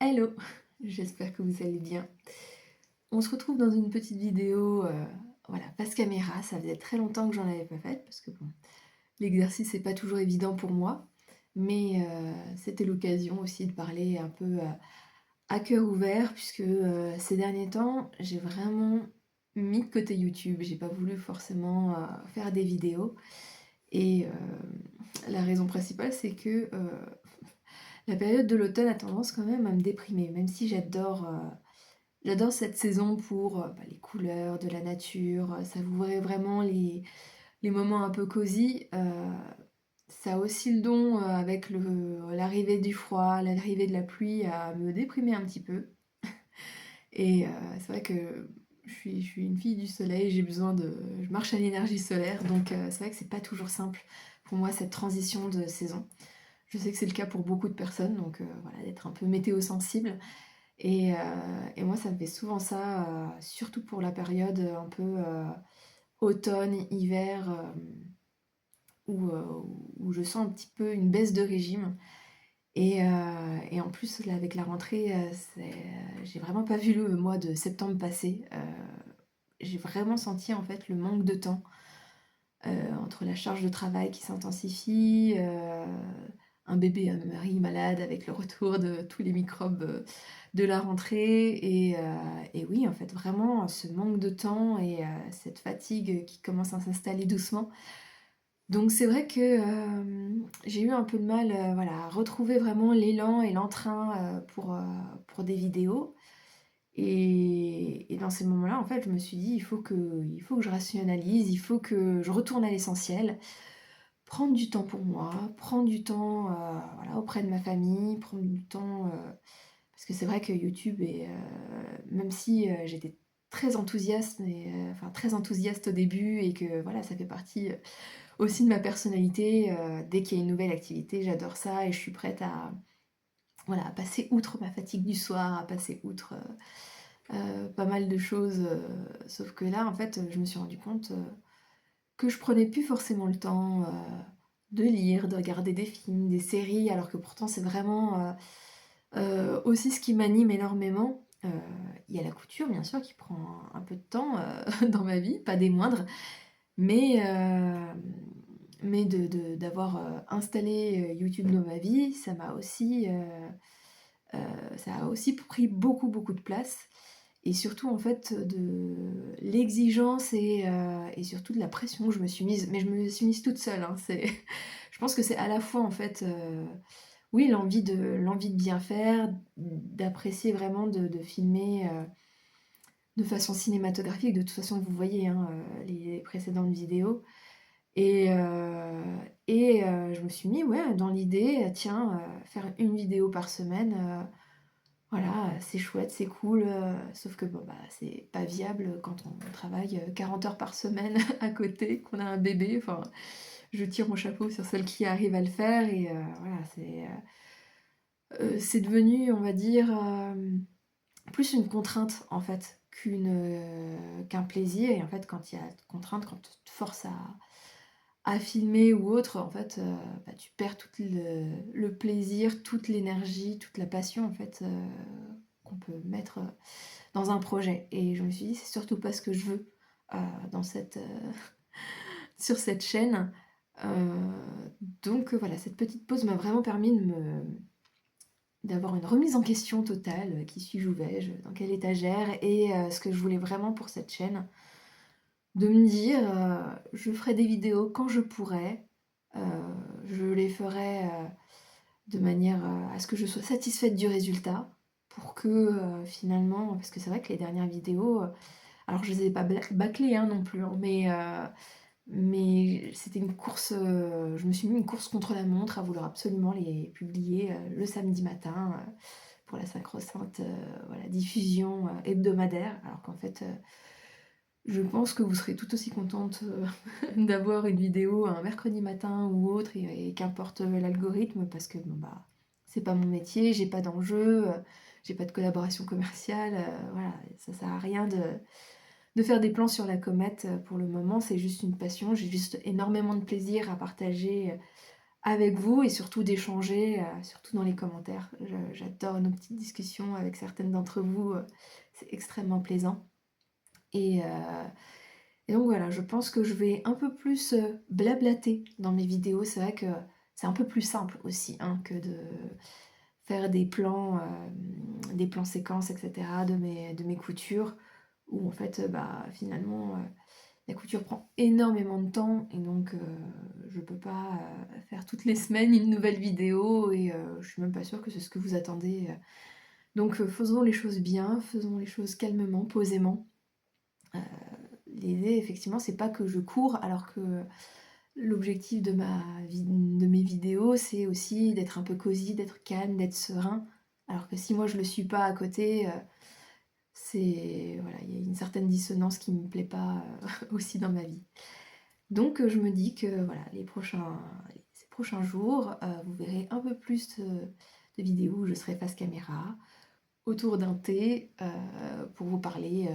Hello, j'espère que vous allez bien. On se retrouve dans une petite vidéo, voilà, face caméra. Ça faisait très longtemps que j'en avais pas faite parce que bon, l'exercice n'est pas toujours évident pour moi, mais c'était l'occasion aussi de parler un peu à cœur ouvert puisque ces derniers temps, j'ai vraiment mis de côté YouTube. J'ai pas voulu forcément faire des vidéos et la raison principale, c'est que la période de l'automne a tendance quand même à me déprimer, même si j'adore cette saison pour les couleurs de la nature, savourer vraiment les moments un peu cosy. Ça a aussi le don, avec l'arrivée du froid, l'arrivée de la pluie, à me déprimer un petit peu. Et c'est vrai que je suis une fille du soleil, je marche à l'énergie solaire, donc c'est vrai que c'est pas toujours simple pour moi cette transition de saison. Je sais que c'est le cas pour beaucoup de personnes, donc voilà, d'être un peu météo sensible. Et moi, ça me fait souvent ça, surtout pour la période un peu automne, hiver, où je sens un petit peu une baisse de régime. Et en plus, là, avec la rentrée, j'ai vraiment pas vu le mois de septembre passer. J'ai vraiment senti en fait le manque de temps entre la charge de travail qui s'intensifie, un bébé, un mari malade avec le retour de tous les microbes de la rentrée et oui, en fait, vraiment ce manque de temps et cette fatigue qui commence à s'installer doucement. Donc c'est vrai que j'ai eu un peu de mal, voilà, à retrouver vraiment l'élan et l'entrain pour des vidéos. Et dans ces moments-là, en fait, je me suis dit, il faut que je rationalise, il faut que je retourne à l'essentiel, prendre du temps pour moi, prendre du temps voilà, auprès de ma famille, prendre du temps. Parce que c'est vrai que YouTube, même si j'étais très enthousiaste, enfin, très enthousiaste au début, et que voilà, ça fait partie aussi de ma personnalité, dès qu'il y a une nouvelle activité, j'adore ça et je suis prête voilà, à passer outre ma fatigue du soir, à passer outre pas mal de choses. Sauf que là, en fait, je me suis rendu compte que je prenais plus forcément le temps de lire, de regarder des films, des séries, alors que pourtant c'est vraiment aussi ce qui m'anime énormément. Il y a la couture, bien sûr, qui prend un peu de temps dans ma vie, pas des moindres, mais, d'avoir installé YouTube dans ma vie, ça a aussi pris beaucoup, beaucoup de place. Et surtout, en fait, de l'exigence et surtout de la pression que je me suis mise. Mais je me suis mise toute seule, hein. Je pense que c'est à la fois, en fait, oui, l'envie de bien faire, d'apprécier vraiment de filmer de façon cinématographique. De toute façon, vous voyez hein, les précédentes vidéos. Et je me suis mis, ouais, dans l'idée, tiens, faire une vidéo par semaine, voilà, c'est chouette, c'est cool, sauf que bon, bah, c'est pas viable quand on travaille 40 heures par semaine à côté, qu'on a un bébé. Enfin, je tire mon chapeau sur celles qui arrivent à le faire, et voilà, c'est devenu, on va dire, plus une contrainte en fait qu'un plaisir. Et en fait, quand il y a contrainte, quand tu te forces à filmer ou autre, en fait, bah, tu perds tout le plaisir, toute l'énergie, toute la passion en fait qu'on peut mettre dans un projet. Et je me suis dit, c'est surtout pas ce que je veux euh, dans sur cette chaîne. Donc voilà, cette petite pause m'a vraiment permis d'avoir une remise en question totale. Qui suis-je, où vais-je, dans quelle étagère, et ce que je voulais vraiment pour cette chaîne. De me dire, je ferai des vidéos quand je pourrai, euh, je les ferai de manière à ce que je sois satisfaite du résultat, pour que finalement, parce que c'est vrai que les dernières vidéos, alors je les ai pas bâclées hein, non plus, hein, mais c'était une course, je me suis mis une course contre la montre à vouloir absolument les publier le samedi matin pour la sacro-sainte voilà, diffusion hebdomadaire, alors qu'en fait je pense que vous serez tout aussi contente d'avoir une vidéo un mercredi matin ou autre, et qu'importe l'algorithme, parce que bon, bah, c'est pas mon métier, j'ai pas d'enjeu, j'ai pas de collaboration commerciale, voilà, ça sert à rien de faire des plans sur la comète pour le moment, c'est juste une passion, j'ai juste énormément de plaisir à partager avec vous et surtout d'échanger, surtout dans les commentaires. J'adore nos petites discussions avec certaines d'entre vous, c'est extrêmement plaisant et heu et donc voilà, je pense que je vais un peu plus, blablater dans mes vidéos. C'est vrai que c'est un peu plus simple aussi, hein, que de faire des plans séquences et cetera de mes coutures où en fait, bah, finalement, la couture prend énormément de temps et donc je peux pas, faire toutes les semaines une nouvelle vidéo et je suis même pas sûre que c'est ce que vous attendez, donc faisons les choses bien, faisons les choses calmement, posément. Heu, L'idée effectivement, c'est pas que je cours alors que l'objectif de mes vidéos, c'est aussi d'être un peu cosy, d'être calme, d'être serein. Alors que si moi je le suis pas à côté, c'est voilà, il y a une certaine dissonance qui me plaît pas, aussi dans ma vie. Donc je me dis que voilà, ces prochains jours, vous verrez un peu plus, de vidéos où je serai face caméra, autour d'un thé, pour vous parler,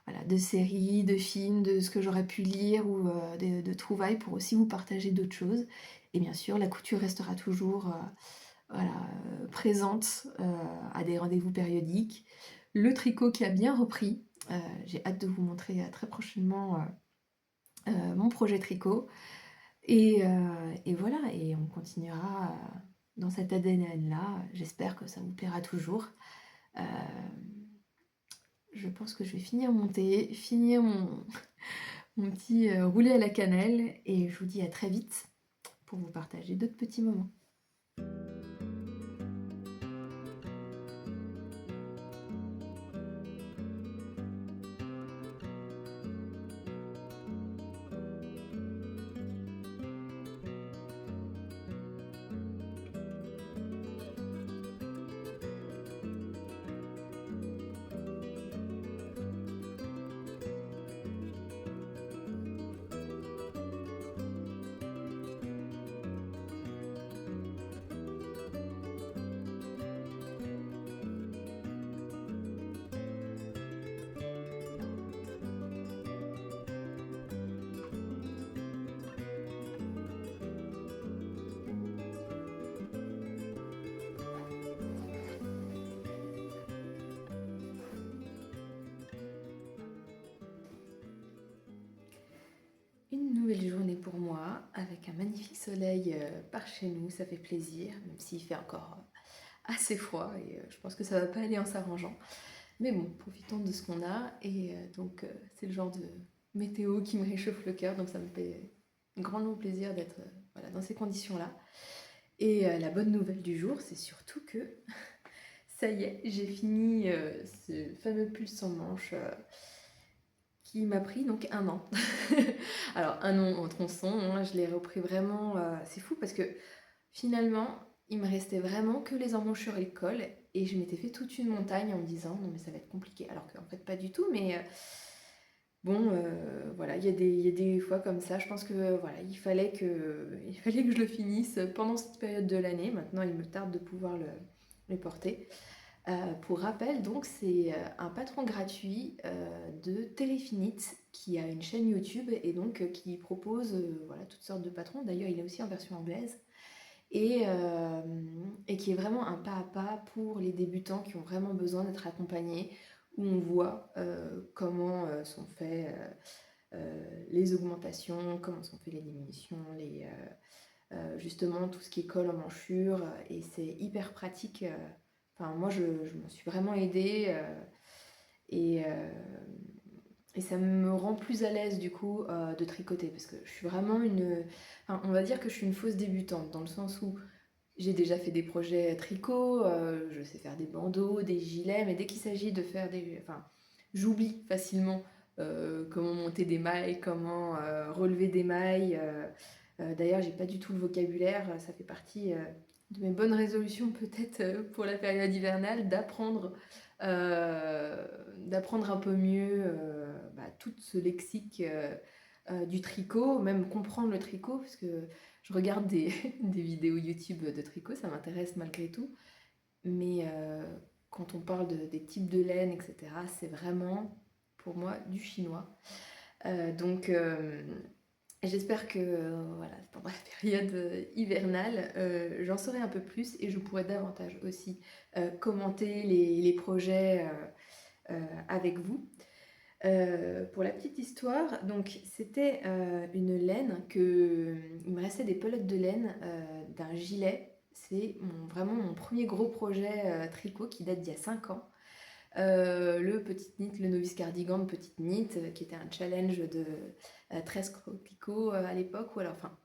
voilà, de séries, de films, de ce que j'aurais pu lire ou, de trouvailles pour aussi vous partager d'autres choses. Et bien sûr, la couture restera toujours, voilà, présente, à des rendez-vous périodiques. Le tricot qui a bien repris, j'ai hâte de vous montrer, très prochainement, mon projet tricot. Et voilà, et on continuera, dans cet ADN-là. J'espère que ça vous plaira toujours. Heu, je pense que je vais finir mon thé, finir mon petit, roulé à la cannelle et je vous dis à très vite pour vous partager d'autres petits moments. Une nouvelle journée pour moi, avec un magnifique soleil, par chez nous, ça fait plaisir, même s'il fait encore, assez froid et je pense que ça va pas aller en s'arrangeant. Mais bon, profitons de ce qu'on a et donc c'est le genre de météo qui me réchauffe le cœur, donc ça me fait grandement plaisir d'être, voilà, dans ces conditions-là. Et la bonne nouvelle du jour, c'est surtout que ça y est, j'ai fini, ce fameux pull sans manches, qui m'a pris donc 1 an. Alors 1 an en tronçon, hein, je l'ai repris vraiment, c'est fou parce que finalement, il me restait vraiment que les embouchures et le col et je m'étais fait toute une montagne en me disant: «Non mais ça va être compliqué», alors qu'en fait pas du tout, mais bon, voilà, il y a des fois comme ça, je pense que, voilà, il fallait que je le finisse pendant cette période de l'année. Maintenant, il me tarde de pouvoir le porter. Pour rappel, donc, c'est un patron gratuit de Téléfinite qui a une chaîne YouTube et donc qui propose voilà, toutes sortes de patrons. D'ailleurs, il est aussi en version anglaise et qui est vraiment un pas à pas pour les débutants qui ont vraiment besoin d'être accompagnés, où on voit comment sont faites les augmentations, comment sont faites les diminutions, justement tout ce qui est col en manchure, et c'est hyper pratique. Enfin, moi, je me suis vraiment aidée et, euh, et ça me rend plus à l'aise du coup de tricoter parce que je suis vraiment enfin, on va dire que je suis une fausse débutante dans le sens où j'ai déjà fait des projets tricot, je sais faire des bandeaux, des gilets, mais dès qu'il s'agit de faire des... Enfin, j'oublie facilement comment monter des mailles, comment relever des mailles. D'ailleurs, j'ai pas du tout le vocabulaire, ça fait partie de mes bonnes résolutions peut-être pour la période hivernale, d'apprendre un peu mieux bah, tout ce lexique du tricot, même comprendre le tricot, parce que je regarde des vidéos YouTube de tricot, ça m'intéresse malgré tout, mais quand on parle des types de laine, etc., c'est vraiment pour moi du chinois. Donc J'espère que, voilà, pendant la période, hivernale, j'en saurai un peu plus et je pourrai davantage aussi, commenter les projets, avec vous. Pour la petite histoire, donc c'était, une laine il me restait des pelotes de laine, d'un gilet. C'est vraiment mon premier gros projet, tricot qui date d'il y a 5 ans. Le Petite Knit, le Novice Cardigan de Petite Knit, qui était un challenge de 13 coquelicots à l'époque, ou alors, enfin,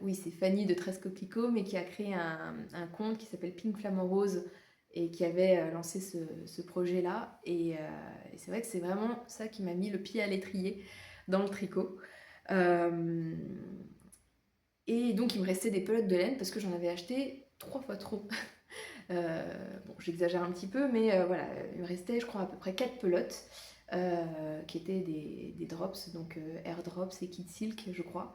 oui, c'est Fanny de 13 coquelicots, mais qui a créé un compte qui s'appelle Pink Flamant Rose et qui avait lancé ce projet-là. Et c'est vrai que c'est vraiment ça qui m'a mis le pied à l'étrier dans le tricot. Et donc, il me restait des pelotes de laine parce que j'en avais acheté 3 fois trop. Bon, j'exagère un petit peu, mais voilà, il me restait, je crois, à peu près 4 pelotes qui étaient des drops, donc Air Drops et Kid Silk, je crois.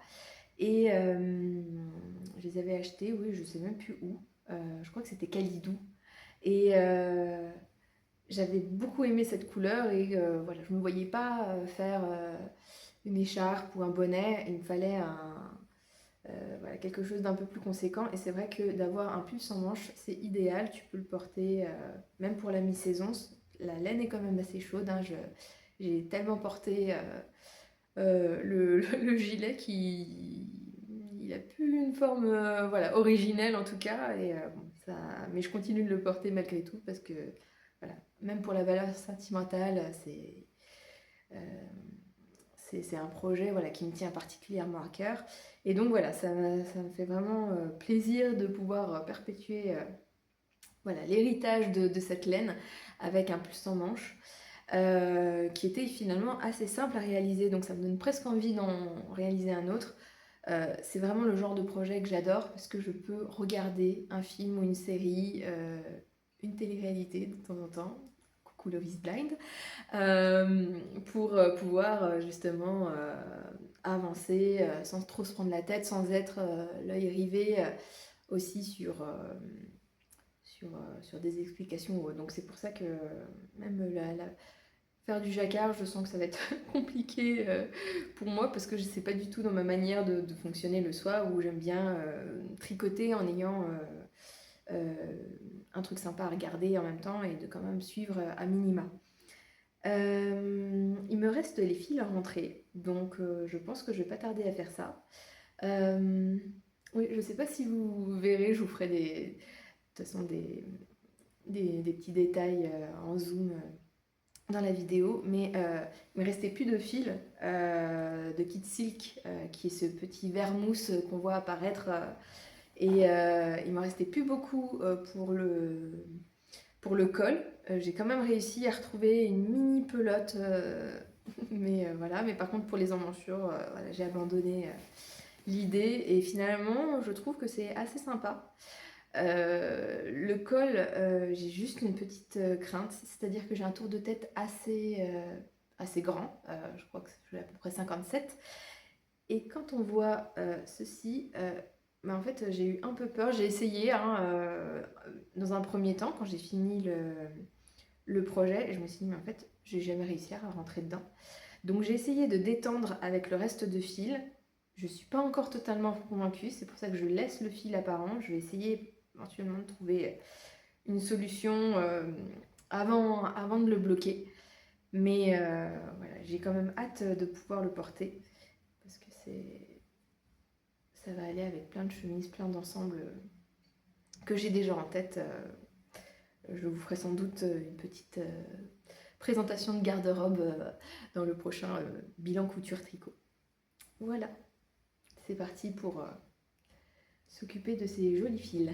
Et je les avais achetées, oui, je sais même plus où. Je crois que c'était Calidou. Et j'avais beaucoup aimé cette couleur et voilà, je ne me voyais pas faire une écharpe ou un bonnet. Il me fallait voilà, quelque chose d'un peu plus conséquent. Et c'est vrai que d'avoir un pull sans manche, c'est idéal. Tu peux le porter même pour la mi-saison. La laine est quand même assez chaude, hein. J'ai tellement porté le gilet il a plus une forme voilà, originelle en tout cas. Et, bon, mais je continue de le porter malgré tout parce que voilà, même pour la valeur sentimentale, euh, c'est un projet voilà, qui me tient particulièrement à cœur. Et donc voilà, ça me fait vraiment plaisir de pouvoir perpétuer voilà, l'héritage de cette laine avec un pull sans manche. Qui était finalement assez simple à réaliser, donc ça me donne presque envie d'en réaliser un autre. C'est vraiment le genre de projet que j'adore parce que je peux regarder un film ou une série, une télé-réalité de temps en temps, coucou Love is Blind, pour pouvoir justement avancer sans trop se prendre la tête, sans être l'œil rivé aussi sur des explications. Donc c'est pour ça que même faire du jacquard, je sens que ça va être compliqué pour moi parce que je ne sais pas du tout dans ma manière de fonctionner le soir où j'aime bien tricoter en ayant un truc sympa à regarder en même temps et de quand même suivre à minima. Il me reste les fils à rentrer, donc je pense que je vais pas tarder à faire ça. Oui, je sais pas si vous verrez, je vous ferai de toute façon des petits détails en zoom dans la vidéo, mais il me restait plus de fil de Kid Silk, qui est ce petit verre mousse qu'on voit apparaître, et il me restait plus beaucoup pour le col. J'ai quand même réussi à retrouver une mini pelote, mais voilà. Mais par contre pour les emmanchures, voilà, j'ai abandonné l'idée et finalement je trouve que c'est assez sympa. Le col, j'ai juste une petite crainte, c'est-à-dire que j'ai un tour de tête assez grand, je crois que je suis à peu près 57. Et quand on voit ceci, bah, en fait j'ai eu un peu peur, j'ai essayé hein, dans un premier temps quand j'ai fini le projet, et je me suis dit mais en fait j'ai jamais réussi à rentrer dedans. Donc j'ai essayé de détendre avec le reste de fil. Je suis pas encore totalement convaincue, c'est pour ça que je laisse le fil apparent. Je vais essayer éventuellement de trouver une solution avant de le bloquer. Mais voilà, j'ai quand même hâte de pouvoir le porter parce que ça va aller avec plein de chemises, plein d'ensembles que j'ai déjà en tête. Je vous ferai sans doute une petite présentation de garde-robe dans le prochain bilan couture tricot. Voilà, c'est parti pour s'occuper de ces jolis fils.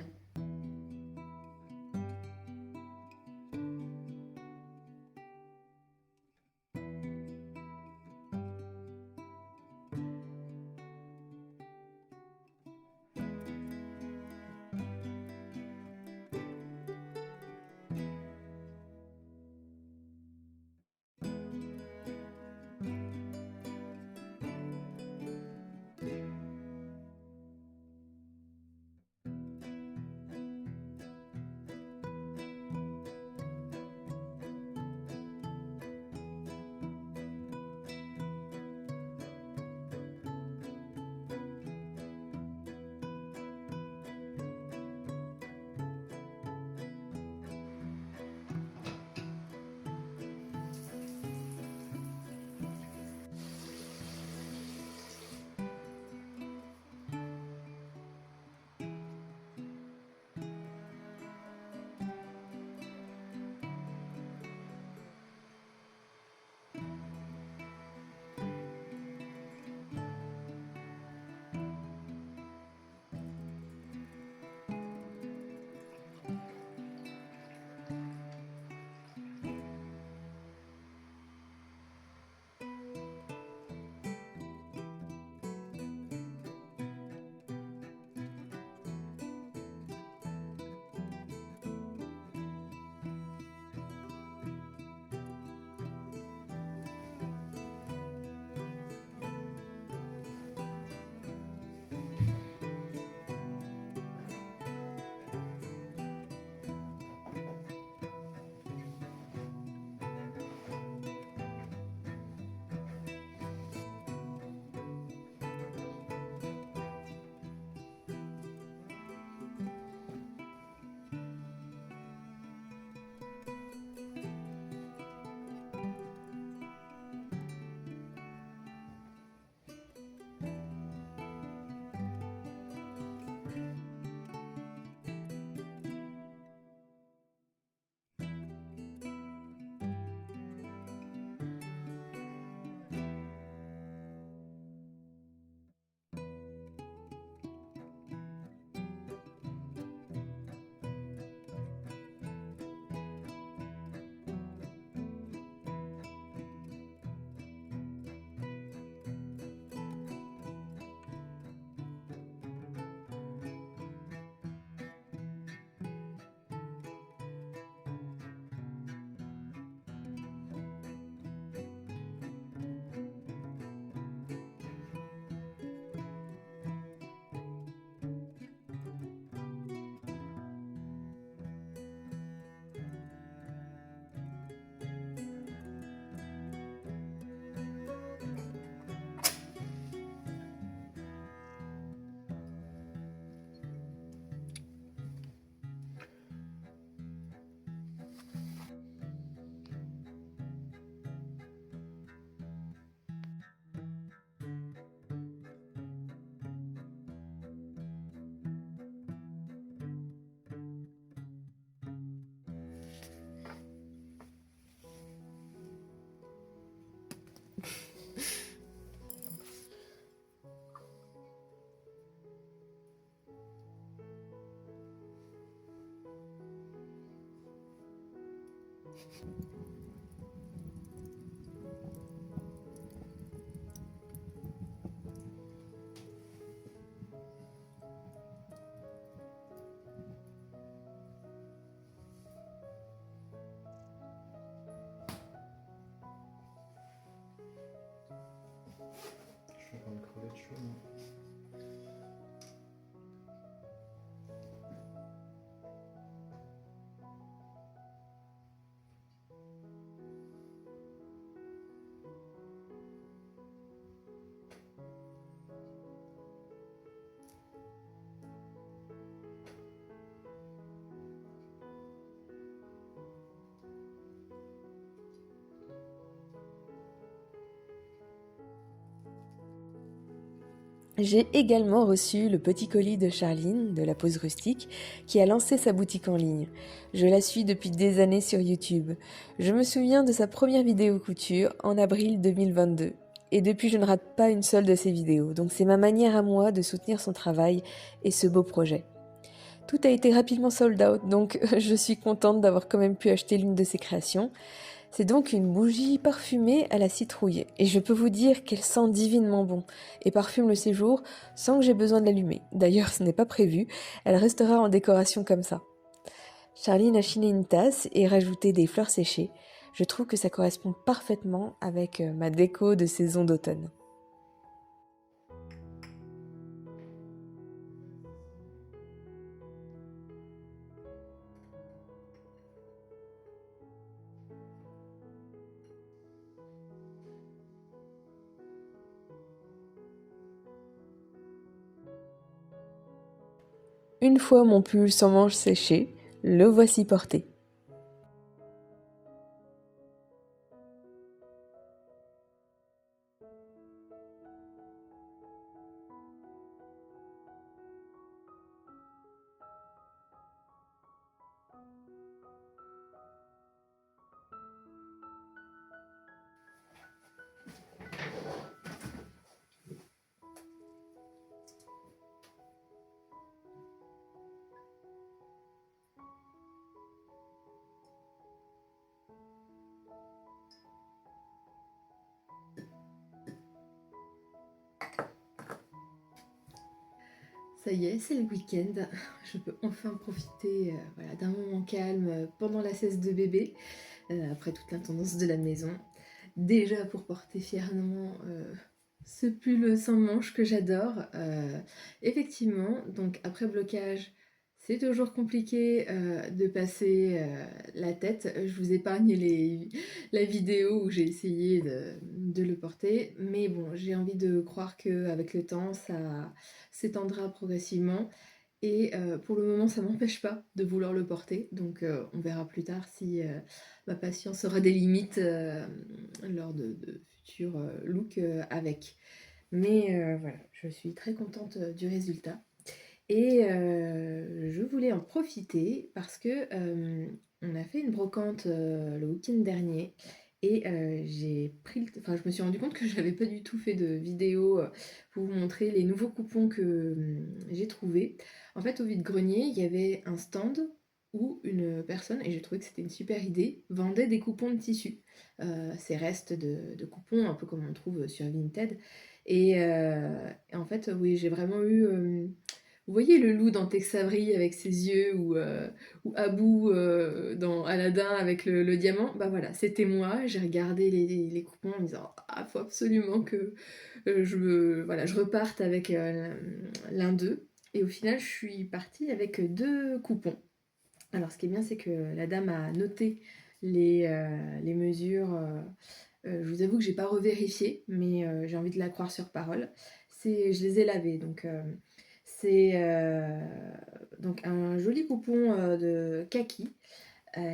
Je suis en train de crever de chaud, moi. J'ai également reçu le petit colis de Charline, de la Pause Rustique, qui a lancé sa boutique en ligne. Je la suis depuis des années sur YouTube. Je me souviens de sa première vidéo couture en avril 2022. Et depuis, je ne rate pas une seule de ses vidéos. Donc c'est ma manière à moi de soutenir son travail et ce beau projet. Tout a été rapidement sold out, donc je suis contente d'avoir quand même pu acheter l'une de ses créations. C'est donc une bougie parfumée à la citrouille, et je peux vous dire qu'elle sent divinement bon, et parfume le séjour sans que j'ai besoin de l'allumer. D'ailleurs, ce n'est pas prévu, elle restera en décoration comme ça. Charline a chiné une tasse et rajouté des fleurs séchées. Je trouve que ça correspond parfaitement avec ma déco de saison d'automne. Une fois mon pull sans manches séché, le voici porté. Ça y est, c'est le week-end. Je peux enfin profiter voilà, d'un moment calme pendant la cesse de bébé, après toute l'intendance de la maison. Déjà pour porter fièrement ce pull sans manches que j'adore. Effectivement, donc après blocage, c'est toujours compliqué de passer la tête. Je vous épargne la vidéo où j'ai essayé de le porter. Mais bon, j'ai envie de croire qu'avec le temps, ça s'étendra progressivement. Et pour le moment, ça m'empêche pas de vouloir le porter. Donc on verra plus tard si ma patience aura des limites lors de futurs looks avec. Mais voilà, je suis très contente du résultat. Et je voulais en profiter parce que on a fait une brocante le week-end dernier. Et je me suis rendu compte que je n'avais pas du tout fait de vidéo pour vous montrer les nouveaux coupons que j'ai trouvés. En fait, au vide-grenier, il y avait un stand où une personne, et j'ai trouvé que c'était une super idée, vendait des coupons de tissu. Ces restes de coupons, un peu comme on trouve sur Vinted. Et en fait, oui, j'ai vraiment eu... vous voyez le loup dans Tex Avery avec ses yeux ou Abu dans Aladdin avec le diamant? Bah voilà, c'était moi. J'ai regardé les coupons en me disant ah, faut absolument que voilà, je reparte avec l'un d'eux. Et au final, je suis partie avec deux coupons. Alors, ce qui est bien, c'est que la dame a noté les mesures. Je vous avoue que j'ai pas revérifié, mais j'ai envie de la croire sur parole. Je les ai lavés, donc c'est donc un joli coupon de kaki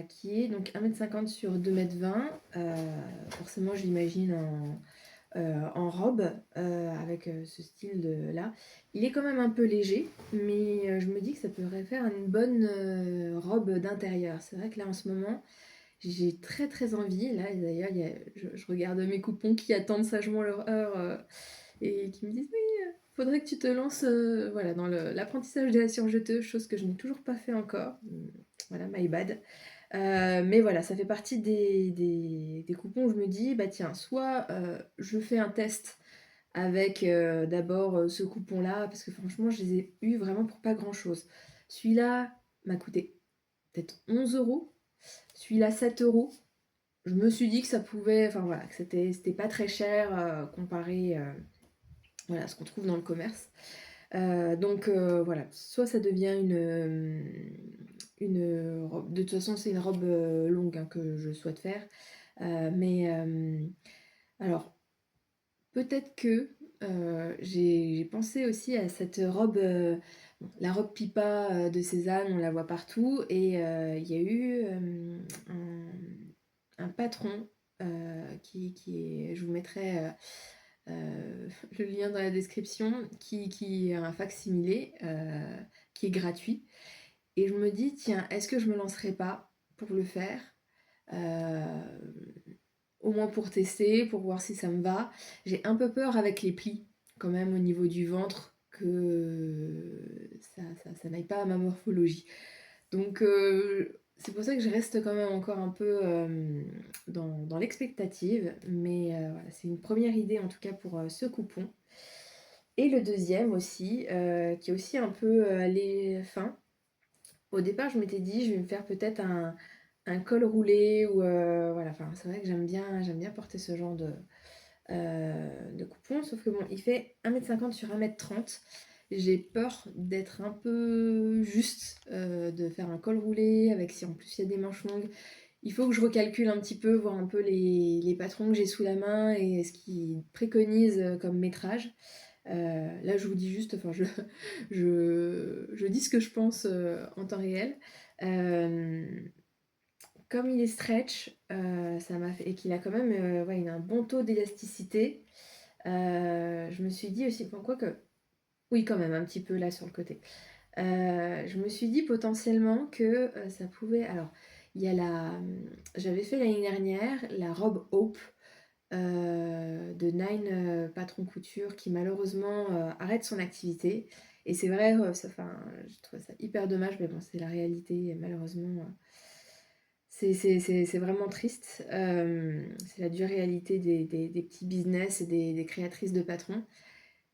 qui est donc 1,50 m sur 2,20 m. Forcément, je l'imagine en robe avec ce style là. Il est quand même un peu léger, mais je me dis que ça pourrait faire une bonne robe d'intérieur. C'est vrai que là en ce moment, j'ai très très envie. Là d'ailleurs, je regarde mes coupons qui attendent sagement leur heure et qui me disent oui, faudrait que tu te lances voilà, dans l'apprentissage de la surjeteuse, chose que je n'ai toujours pas fait encore. Voilà, my bad. Mais voilà, ça fait partie des coupons où je me dis: «Bah tiens, soit, je fais un test avec, d'abord, ce coupon-là», parce que franchement, je les ai eus vraiment pour pas grand-chose. Celui-là m'a coûté peut-être 11 €, celui-là 7 €. Je me suis dit que ça pouvait, enfin voilà, que c'était pas très cher, comparé, voilà, à ce qu'on trouve dans le commerce. Donc voilà, soit ça devient une robe, de toute façon c'est une robe, longue, hein, que je souhaite faire. Mais alors peut-être que, j'ai pensé aussi à cette robe, bon, la robe Pipa, de Cézanne, on la voit partout, et il y a eu, un patron, qui est, je vous mettrai, le lien dans la description, qui est un fac-similé, qui est gratuit, et je me dis: «Tiens, est-ce que je me lancerai pas pour le faire?» Au moins pour tester, pour voir si ça me va. J'ai un peu peur avec les plis, quand même, au niveau du ventre, que ça n'aille pas à ma morphologie. Donc c'est pour ça que je reste quand même encore un peu, dans l'expectative, mais voilà, c'est une première idée en tout cas pour, ce coupon. Et le deuxième aussi, qui est aussi un peu, allé fin. Au départ, je m'étais dit: «Je vais me faire peut-être un col roulé», ou voilà, enfin, c'est vrai que j'aime bien porter ce genre de coupon, sauf que bon, il fait 1,50 m sur 1,30 m. J'ai peur d'être un peu juste, de faire un col roulé avec, si en plus il y a des manches longues. Il faut que je recalcule un petit peu, voir un peu les patrons que j'ai sous la main et ce qu'ils préconisent, comme métrage. Là, je vous dis juste, enfin, je dis ce que je pense, en temps réel. Hem, Comme il est stretch, ça m'a fait, et qu'il a quand même, ouais, il a un bon taux d'élasticité, je me suis dit aussi, bon, quoique, oui, quand même un petit peu là sur le côté. Je me suis dit potentiellement que, ça pouvait, alors, il y a j'avais fait l'année dernière la robe Hope, de Nine, Patron Couture, qui malheureusement, arrête son activité, et c'est vrai, ça, enfin, je trouve ça hyper dommage, mais bon, c'est la réalité, et malheureusement, c'est vraiment triste. C'est la dure réalité des petits business et des créatrices de patrons,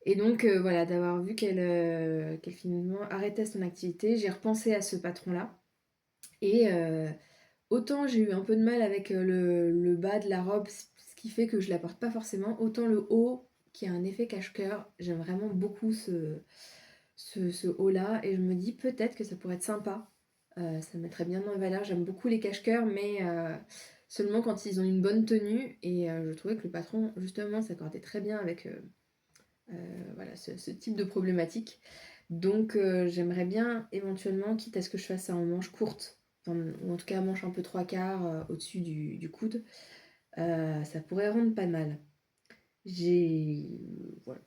et donc voilà, d'avoir vu qu'elle finalement arrêtait son activité, j'ai repensé à ce patron-là, et autant j'ai eu un peu de mal avec, le bas de la robe, ce qui fait que je la porte pas forcément, autant le haut, qui a un effet cache-cœur, j'aime vraiment beaucoup ce haut-là, et je me dis peut-être que ça pourrait être sympa. Ça me mettrait bien en valeur. J'aime beaucoup les cache-cœurs, mais seulement quand ils ont une bonne tenue, et je trouvais que le patron, justement, s'accordait très bien avec, voilà, ce type de problématique. Donc j'aimerais bien éventuellement, quitte à ce que je fasse ça en manche courte, enfin, ou en tout cas manche un peu trois quarts, au-dessus du coude, ça pourrait rendre pas mal. Voilà.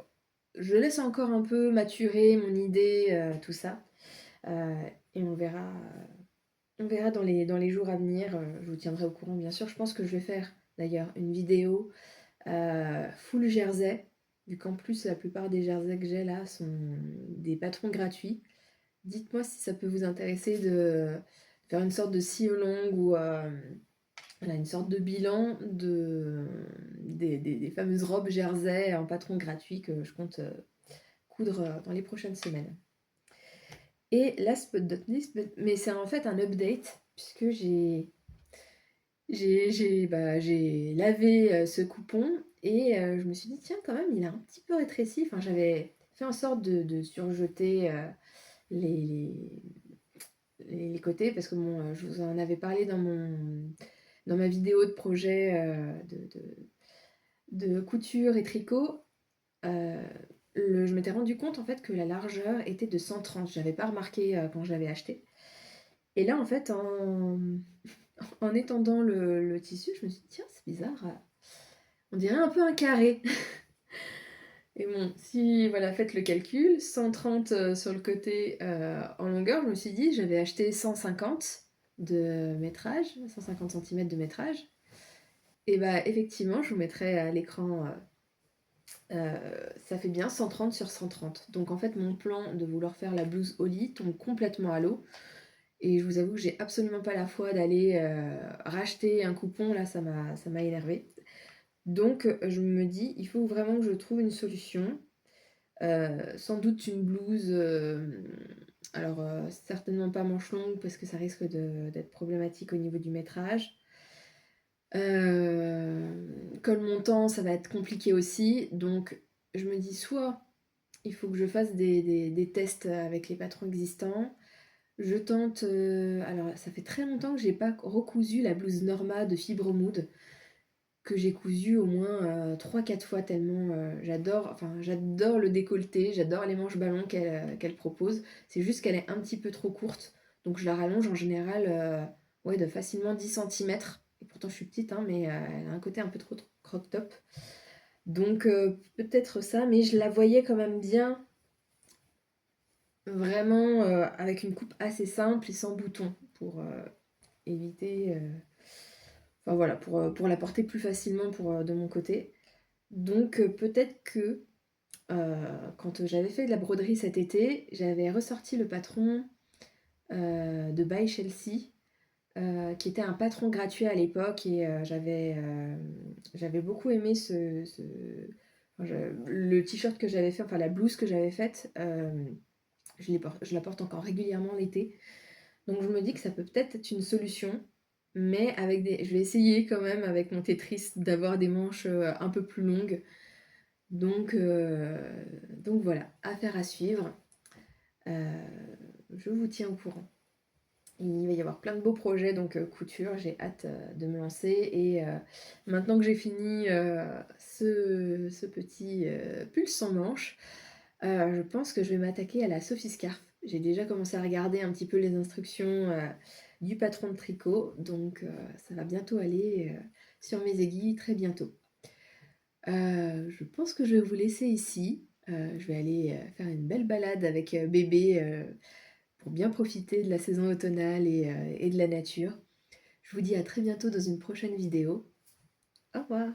Je laisse encore un peu maturer mon idée, tout ça, euh, et on verra dans les jours à venir. Je vous tiendrai au courant, bien sûr. Je pense que je vais faire d'ailleurs une vidéo, full jersey, vu qu'en plus la plupart des jerseys que j'ai là sont des patrons gratuits. Dites-moi si ça peut vous intéresser de faire une sorte de see along, ou voilà, une sorte de bilan des fameuses robes jersey en patron gratuit que je compte, coudre, dans les prochaines semaines. Et last but not least, mais c'est en fait un update, puisque j'ai lavé, ce coupon, et je me suis dit: «Tiens, quand même, il a un petit peu rétréci». Enfin, j'avais fait en sorte de surjeter, les les côtés, parce que bon, je vous en avais parlé dans ma vidéo de projet, de couture et tricot. Heu, je m'étais rendu compte, en fait, que la largeur était de 130. J'avais pas remarqué, quand je l'avais acheté, et là, en fait, en étendant le tissu, je me suis dit: «Tiens, c'est bizarre, on dirait un peu un carré». Et bon, si, voilà, faites le calcul, 130, sur le côté, en longueur, je me suis dit: «J'avais acheté 150 de métrage, 150 centimètres de métrage», et bah, effectivement, je vous mettrai à l'écran, ça fait bien 130 sur 130. Donc en fait, mon plan de vouloir faire la blouse au lit tombe complètement à l'eau, et je vous avoue que j'ai absolument pas la foi d'aller racheter un coupon, là ça m'a énervée. Donc je me dis: «Il faut vraiment que je trouve une solution». Sans doute une blouse, alors, certainement pas manches longues parce que ça risque d'être problématique au niveau du métrage. Col montant, ça va être compliqué aussi, donc je me dis soit il faut que je fasse des tests avec les patrons existants. Je tente, alors ça fait très longtemps que j'ai pas recousu la blouse Norma de Fibre Mood, que j'ai cousue au moins 3-4 fois tellement j'adore le décolleté, j'adore les manches ballons qu'elle propose. C'est juste qu'elle est un petit peu trop courte, donc je la rallonge en général ouais, de facilement 10 centimètres. Et pourtant je suis petite, hein, mais elle a un côté un peu trop crop top. Donc peut-être ça, mais je la voyais quand même bien, vraiment avec une coupe assez simple et sans boutons pour éviter. Enfin voilà, pour la porter plus facilement de mon côté. Donc peut-être que quand j'avais fait de la broderie cet été, j'avais ressorti le patron de By Chelsea, qui était un patron gratuit à l'époque, et j'avais beaucoup aimé le t-shirt que j'avais fait, enfin la blouse que j'avais faite. Je la porte encore régulièrement l'été. Donc je me dis que ça peut peut-être être une solution, mais je vais essayer quand même avec mon Tetris d'avoir des manches un peu plus longues. Donc voilà, affaire à suivre. Je vous tiens au courant. Il va y avoir plein de beaux projets, donc couture, j'ai hâte de me lancer. Et maintenant que j'ai fini ce petit pull sans manches, je pense que je vais m'attaquer à la Sophie Scarf. J'ai déjà commencé à regarder un petit peu les instructions du patron de tricot, donc ça va bientôt aller sur mes aiguilles, très bientôt. Je pense que je vais vous laisser ici. Je vais aller faire une belle balade avec bébé pour bien profiter de la saison automnale et de la nature. Je vous dis à très bientôt dans une prochaine vidéo. Au revoir!